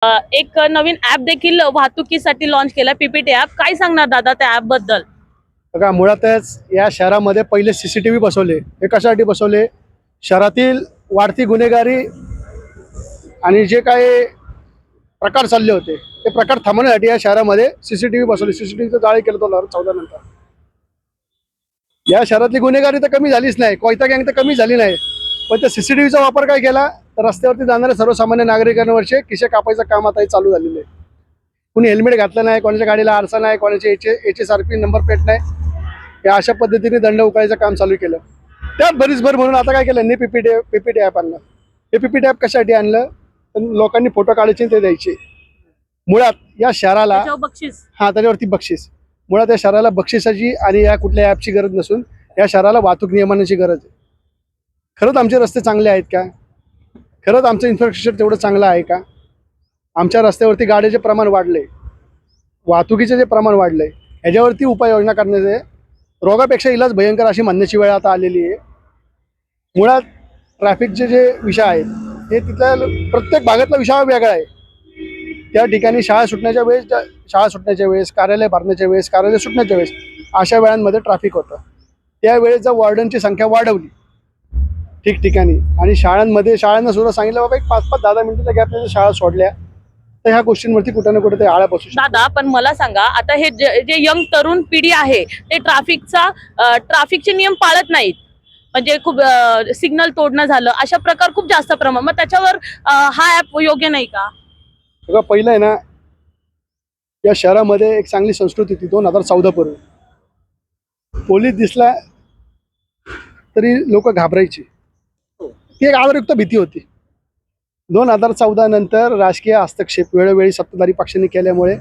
एक नवीन ऍप देखील वाहतुकीसाठी लॉन्च केला, पीपीटी ऍप. काय सांगणार दादा त्या ऍप बद्दल? बघा, मुळातच या शहरामध्ये पहिले CCTV बसवले. हे कशासाठी बसवले? शहरातील वाढती गुन्हेगारी आणि जे काही प्रकार चालले होते ते प्रकार थांबवण्यासाठी या शहरामध्ये CCTV बसवले. CCTVचं जाळे केलं 2014 नंतर. या शहरातली गुन्हेगारी तर कमी झालीच नाही, कोयता गँग तर कमी झाली नाही, पण त्या CCTVचा वापर काय केला तर रस्त्यावरती जाणाऱ्या सर्वसामान्य नागरिकांवरचे खिसे कापायचं काम आता चालू झालेलं आहे. कुणी हेल्मेट घातलं नाही, कोणाच्या गाडीला आरसा नाही, कोणाचे HSRP नंबर प्लेट नाही, या अशा पद्धतीने दंड उकळायचं काम चालू केलं. त्यात बरीच भर म्हणून आता काय केलं, यांनी पीपीटी ॲप आणलं. हे पीपीटी ॲप कशासाठी आणलं तर लोकांनी फोटो काढायचे ते द्यायचे. मुळात या शहराला बक्षीस त्याच्यावरती बक्षीस. मुळात या शहराला बक्षिसाची आणि या कुठल्या ॲपची गरज नसून या शहराला वाहतूक नियमांची गरज आहे. खरंच आमचे रस्ते चांगले आहेत का? खरंच आमचं इन्फ्रास्ट्रक्चर तेवढं चांगलं आहे का? आमच्या रस्त्यावरती गाड्याचे प्रमाण वाढले, वाहतुकीचे जे प्रमाण वाढले, ह्याच्यावरती उपाययोजना करण्याचे रोगापेक्षा इलाज भयंकर अशी म्हणण्याची वेळ आता आलेली आहे. मुळात ट्रॅफिकचे जे विषय आहेत हे तिथल्या प्रत्येक भागातला विषय वेगळा आहे. त्या ठिकाणी शाळा सुटण्याच्या वेळेस, कार्यालय भरण्याच्या वेळेस, कार्यालय सुटण्याच्या वेळेस अशा वेळांमध्ये ट्रॅफिक होतं. त्यावेळेस जर वॉर्डनची संख्या वाढवली ठिकठिकाणी आणि शाळांना सुद्धा सांगितलं बाबा एक 5-5, 10-10 मिनिटाच्या गॅपने शाळा सोडल्या तर ह्या गोष्टींवरती कुठे ना कुठे ते आळा बसू शकतो. दादा, पण मला सांगा, आता हे जे यंग तरुण पिढी आहे ते ट्रॅफिकचे नियम पाळत नाहीत. म्हणजे खूप सिग्नल तोडणं झालं, अशा प्रकार खूप जास्त प्रमाण. मग त्याच्यावर हा ऍप योग्य नाही का? बघा, पहिलं आहे ना, या शहरामध्ये एक चांगली संस्कृती होती 2014 पूर्वी. पोलीस दिसला तरी लोक घाबरायची, ती एक आदरयुक्त भीती होती. 2014 नंतर राजकीय हस्तक्षेप वेळोवेळी सत्ताधारी पक्षांनी केल्यामुळे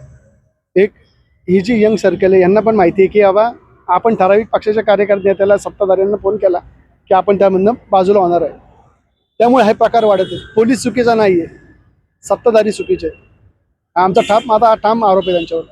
ही जी यंग सर्कल आहे यांना पण माहिती आहे की बाबा आपण ठराविक पक्षाच्या कार्यकर्त्याला सत्ताधाऱ्यांना फोन केला की आपण त्यामधनं बाजूला होणार आहे. त्यामुळे हे प्रकार वाढत आहे. पोलीस चुकीचा नाही आहे, सत्ताधारी चुकीचे आहे. आमचा ठाम आरोप आहे त्यांच्यावर.